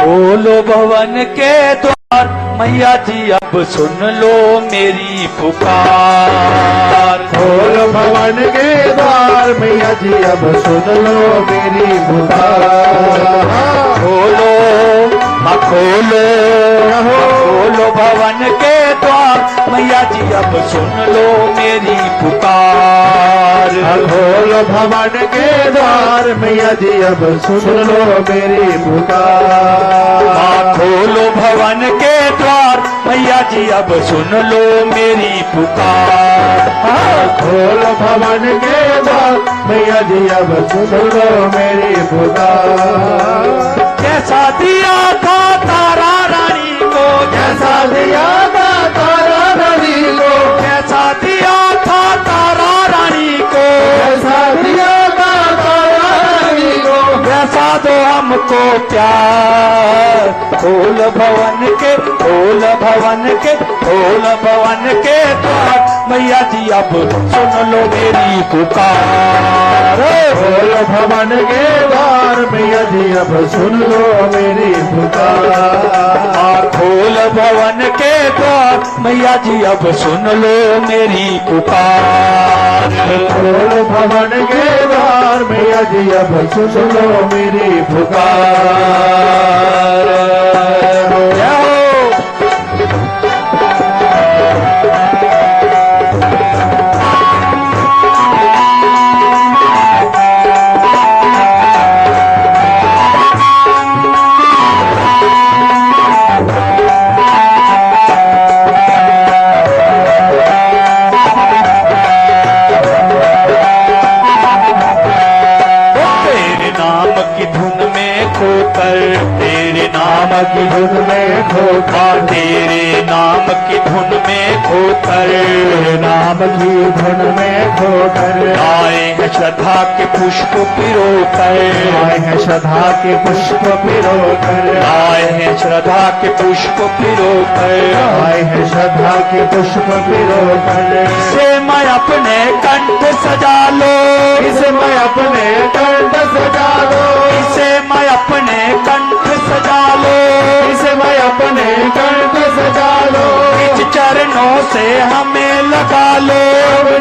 खोलो भवन के द्वार, मैया जी अब सुन लो मेरी पुकार। खोलो भवन के द्वार, मैया जी अब सुन लो मेरी पुकार। खोलो खोलो खोलो भवन के द्वार, मैया जी अब सुन लो मेरी पुकार। खोलो भवन के द्वार, मैया जी अब सुन लो मेरी पुकार। खोलो भवन के द्वार, मैया जी अब सुन लो मेरी पुकार। खोलो भवन के द्वार, मैया जी अब सुन लो मेरी पुकार। जैसा दिया था तारा रानी को, जैसा दिया था तारा रानी को, जैसा दिया था तारा रानी को, जैसा दिया था तारा रानी को, वैसा दो हमको प्यार। खोल भवन के, खोल भवन के, खोल भवन के द्वार, मैया जी अब सुन लो मेरी पुकार। खोल भवन के द्वार, मैया जी अब सुन लो मेरी पुकार। खोल भवन के द्वार, मैया जी अब सुन लो मेरी पुकार। खोल भवन के द्वार, मैया जी अब सुन लो मेरी पुकार। तेरे नाम की धुन में खोकर, तेरे नाम की धुन में खोकर, तेरे नाम की धुन में खोकर, आए हैं श्रद्धा के पुष्प पिरोकर, आए हैं श्रद्धा के पुष्प पिरोकर, आए हैं श्रद्धा के पुष्प पिरोकर, आए हैं श्रद्धा के पुष्प पिरोकर। इसे मैं अपने कंठ सजा लो, इसे मैं अपने कंठ सजा लो, इसे मैं अपने कंठ सजा लो, इसे मैं अपने कंठ सजा लो। निज चरणों से हमें लगा लो,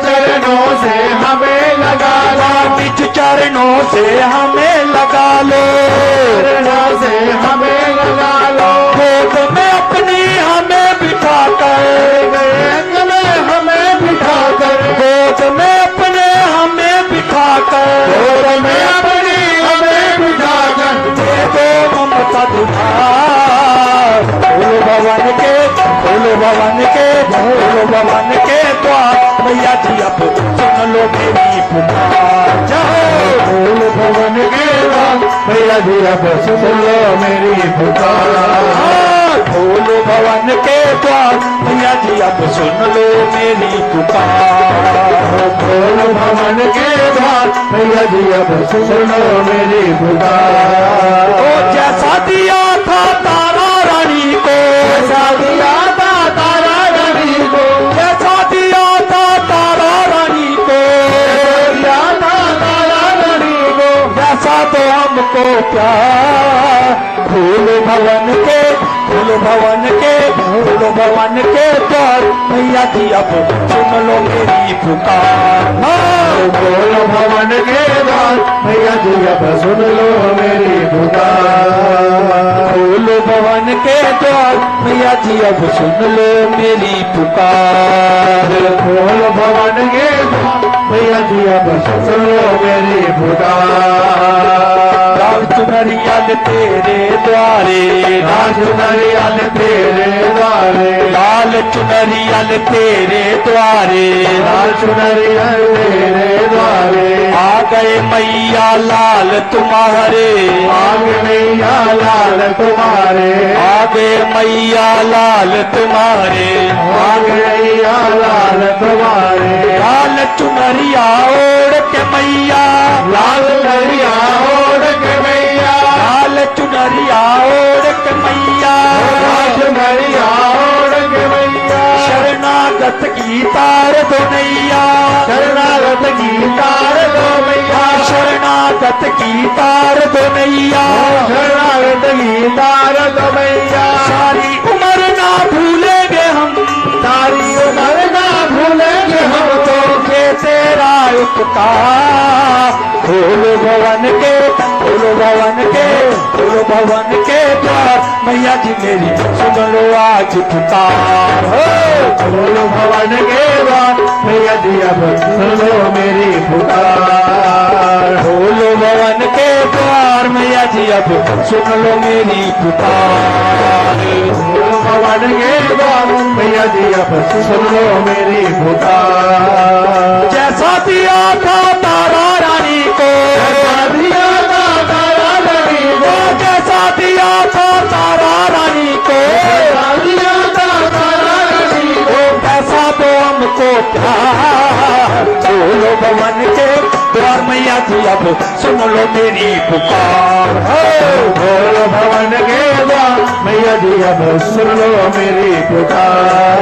चरणों से हमें लगा लो, निज चरणों से हमें लगा लो, चरणों से हमें लगा लो। गोद में अपनी हमें बिठा कर, गले हमें बिठा कर, गोद में अपने हमें बिठा कर, गोद में अपनी हमें बिठा कर, दे दो ममता दुलार। खोलो भवन के, खोलो भवन के, खोलो भवन के द्वार, मैया जी अब सुन लो मेरी पुकार। जाओ खोलो भवन के द्वार, मैया जी अब सुन लो मेरी पुकार। खोलो भवन के द्वार, मैया जी अब सुन लो मेरी पुकार। खोलो भवन के द्वार, मैया जी अब सुन लो मेरी पुकार। ओ जैसा दिया था तारा रानी को, जैसा दिया था तारा रानी को, जैसा दिया था तारा रानी को, दिया था तारा रानी को, वैसा तो हमको प्यार। खोलो भवन के, खोलो भवन के, खोलो भवन के द्वार, मैया जी अब सुन लो मेरी पुकार। खोलो भवन के द्वार, मैया जी अब सुन लो मेरी पुकार। खोलो भवन के द्वार, मैया जी अब सुन लो मेरी पुकार। खोलो भवन के द्वार, मैया जी अब सुन लो मेरी पुकार। लाल चुनरियल तेरे द्वारे, लाल चुनरियल तेरे द्वारे, लाल चुनरियल तेरे द्वारे, लाल चुनरियल तेरे द्वारे। आ गए मैया लाल तुम्हारे, आ गए मैया लाल तुम्हारे, आ गए मैया लाल तुम्हारे, आ गए मैया लाल तुम्हारे। लाल चुनरिया ओढ़ के मैया, लाल चुनरिया ओढ़ के मैया, लाल चुनरिया ओढ़ के मैया, लाल चुनरिया ओढ़ के मैया, शरणागत शरणागत की तार दो नैया, शरणागत की तार दो मैया, शरणागत की तार दो नैया, शरणागत की तार दो मैया, सारी उम्र ना भूलेंगे हम, सारी उम्र ना भूलेंगे हम तो, के तेरा उपकार। खोलो भवन के, खोलो भवन के, खोलो भवन के द्वार, मैया जी मेरी सुन लो आज पुकार। हो खोलो भवन के द्वार, मैया जी अब सुन लो मेरी पुकार। खोलो भवन के द्वार, मैया जी अब सुन लो मेरी पुकार। खोलो भवन के द्वार, मैया जी अब सुन लो मेरी पुकार। जैसा दिया था तारा रानी को, जैसा दिया था तारा रानी को, जैसा दिया था तारा रानी को, जैसा दिया था तारा रानी को, पैसा दो हमको प्यार। खोलो भवन के द्वार, मैया जी अब सुन लो मेरी पुकार। खोलो भवन के द्वार, मैया जी अब सुन लो मेरी पुकार।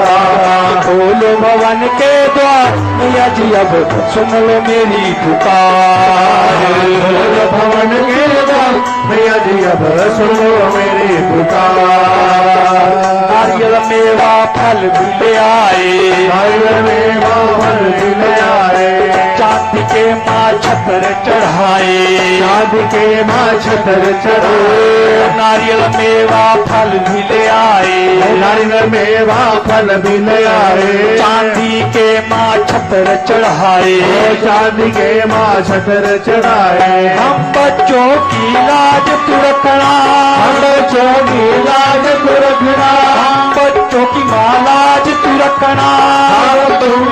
खोलो भवन के द्वार, मैया जी अब सुन लो मेरी पुकार। खोलो भवन के द्वार, मैया जी अब सुन लो मेरी पुकार। नारियल मेवा फल भी ले आए, नारियल मेवा फल भी ले आए, चांदी के माँ छतर चढ़ाए, चांदी के माँ छतर चढ़ाए, नारियल मेवा फल भी ले आए, नारियल मेवा फल भी ले आए, चांदी के माँ छतर चढ़ाए, चांदी के माँ छतर चढ़ाए। हम बच्चों की लाज तू रखना, हम बच्चों की लाज तू रखना, हम बच्चों की माँ लाज तू रखना, हम तुम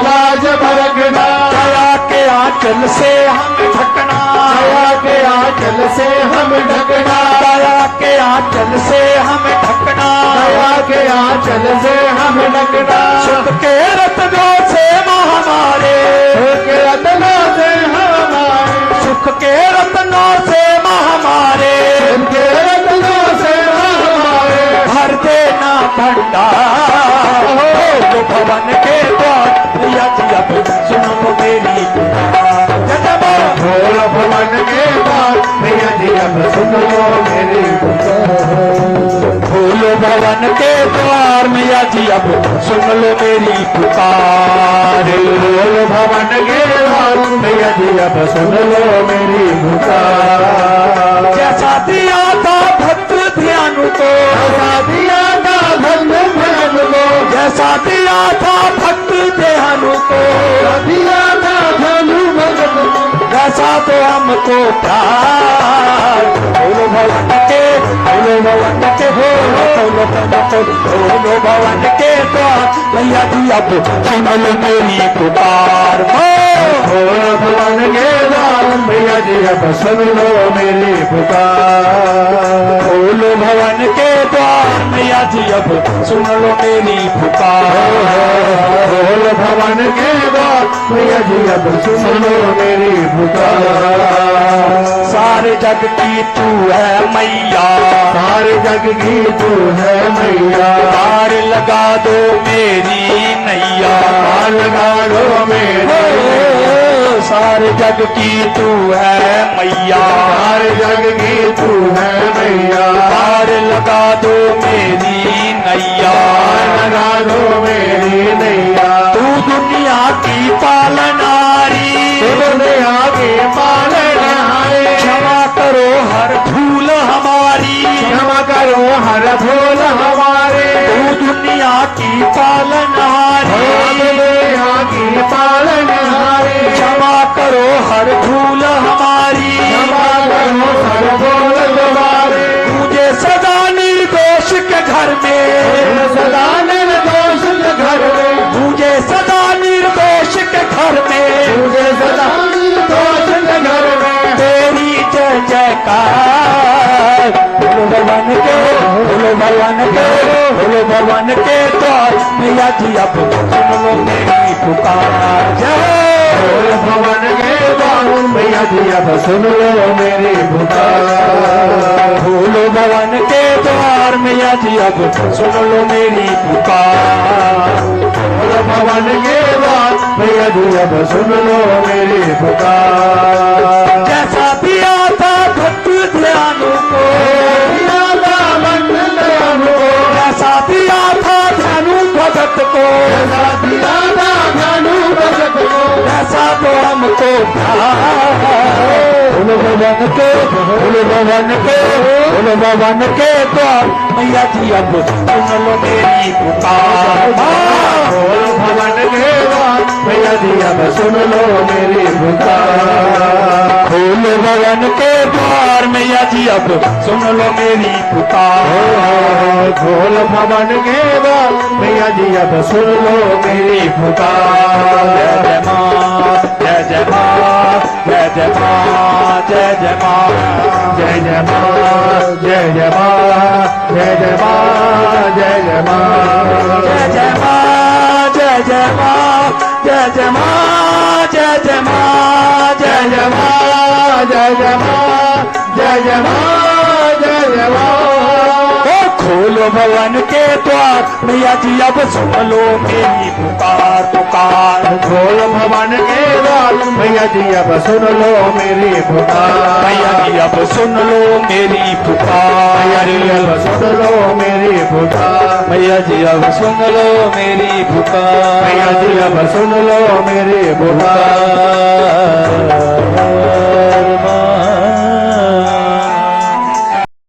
लाज बरखना, दया के आंचल से हम ढकना, दया के आंचल से हम ढकना, दया के आंचल से हम ढकना, दया के आंचल से हम ढकना। सुख के रत्नों से माँ हमारे, सुख के रत्नों से हमारे, सुख के रत्नों से माँ हमारे, सुख के रत्नों से हमारे, भर देना भंडार। खोलो भवन के द्वार, मैया जी अब सुन लो मेरी पुकार। जन्म खोलो भवन के द्वार, मैया जी अब सुन लो मेरी पुकार। खोलो भवन के द्वार, मैया जी अब सुन लो मेरी पुकार। खोलो भवन के द्वार, मैया जी अब सुन लो मेरी पुकार। जैसा दिया था भक्त ध्यान को, जैसा दिया था धन ध्यान को, जैसा दिया था भक्त ध्यान को, दिया था धन भगत को, वैसा तो हमको प्यार। खोलो भवन के, खोलो भवन के, हो खोलो खोलो भवन के द्वार, मैया जी अब सुन लो मेरी पुकार। खोलो भवन के द्वार, मैया जी अब सुन लो मेरी पुकार। खोलो भवन के द्वार, मैया जी अब सुन लो मेरी पुकार। खोलो भवन के द्वार, मैया जी अब सुन लो मेरी पुकार। सारे जग की तू है मैया, सारे जग की तू है मैया, पार लगा दो मेरी नैया, पार लगा दो मेरी, सारे जग की तू है मैया, सारे जग की तू है मैया, पार लगा दो मेरी नैया, पार लगा दो मेरी नैया। तू दुनिया की पालनारी, दुनिया की पालनहारी, क्षमा करो हर भूल हमारी, क्षमा करो हर भूल हमारे, तू दुनिया की पालनहारी, दुनिया की पालनहारी, क्षमा करो हर भूल हमारी, क्षमा करो हर भूल हमारे, मुझे सदा निर्दोष के घर में, सदा निर्दोष के घर में, मुझे सदा निर्दोष के घर में, मुझे सदा निर्दोष के घर में, तेरी जय जयकार। बोलो भगवान के, बोलो भगवान के, बोलो भगवान के द्वार, मैया जी अब सुन लो मेरी पुकार। जय खोल भवन के द्वार मैया जी अब सुन लो मेरी पुकार खोलो भवन के द्वार मैया जी अब सुन लो मेरी पुकार खोल भवन के द्वार मैया जी अब सुन लो मेरी पुकार जैसा दिया था भक्त ध्यानु को जैसा दिया था ध्यानु भगत को ऐसा तो हमको फूल भवन के फूल भवन के फूल भवन के द्वार मैया जी अब सुन लो मेरी पुकार खोल भवन के द्वार मैया जी अब सुन लो मेरी पुकार फूल भवन के द्वार मैया जी अब सुन लो मेरी पुकार खोल भवन के द्वार मैया जी अब सुन लो मेरी पुकार जय माँ जय जय माँ जय जय माँ जय जय माँ जय जय माँ जय जय माँ जय जय माँ जय जय माँ जय जय माँ जय जय माँ जय जय माँ जय जय माँ जय जय माँ जय जय माँ जय जय माँ जय जय माँ खोलो भवन के द्वार मैया जी अब सुन लो मेरी पुकार पुकार खोल भवन के द्वार मैया जी अब सुन लो मेरी पुकार मैया जी अब सुन लो मेरी पुकार मैया जी अब सुन लो मेरी पुकार मैया जी अब सुन लो मेरी पुकार मैया जी अब सुन लो मेरी पुकार